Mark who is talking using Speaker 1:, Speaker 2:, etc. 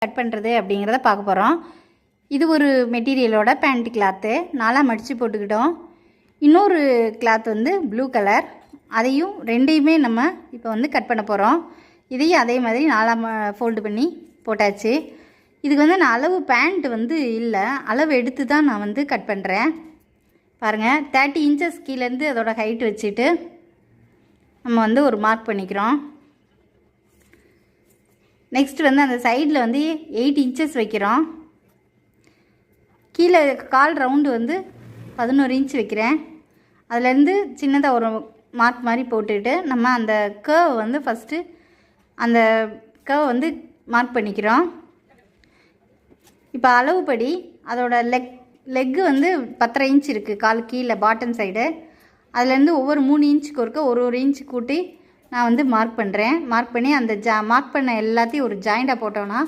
Speaker 1: Cut பண்ணுறது அப்படிங்கிறத பார்க்க போகிறோம். இது ஒரு மெட்டீரியலோட பேண்ட் கிளாத்து 4ஆக மடித்து போட்டுக்கிட்டோம். இன்னொரு கிளாத் வந்து ப்ளூ கலர், அதையும் ரெண்டையுமே நம்ம இப்போ வந்து கட் பண்ண போகிறோம். இதையும் அதே மாதிரி 4ஆக ஃபோல்டு பண்ணி போட்டாச்சு. இதுக்கு வந்து நான் அளவு பேண்ட் வந்து இல்லை, அளவு எடுத்து தான் நான் வந்து கட் பண்ணுறேன். பாருங்கள், 30 இன்ச்சஸ் கீழேருந்து அதோட ஹைட் வச்சுட்டு நம்ம வந்து ஒரு மார்க் பண்ணிக்கிறோம். நெக்ஸ்ட் வந்து அந்த சைடில் வந்து 8 இன்ச்சஸ் வைக்கிறோம். கீழே கால் ரவுண்டு வந்து 11 இன்ச் வைக்கிறேன். அதுலேருந்து சின்னதாக ஒரு மார்க் மாதிரி போட்டுட்டு நம்ம அந்த கர்வ் வந்து ஃபஸ்ட்டு அந்த கர்வ் வந்து மார்க் பண்ணிக்கிறோம். இப்போ அளவுப்படி அதோட லெக்கு வந்து 10.5 இன்ச் இருக்குது, கால் கீழே பாட்டம் சைடு. அதுலேருந்து ஒவ்வொரு 3 இன்ச்சுக்கு ஒருக்க ஒரு இன்ச் கூட்டி நான் வந்து மார்க் பண்ணுறேன். மார்க் பண்ணி அந்த மார்க் பண்ண எல்லாத்தையும் ஒரு ஜாயிண்டாக போட்டோன்னா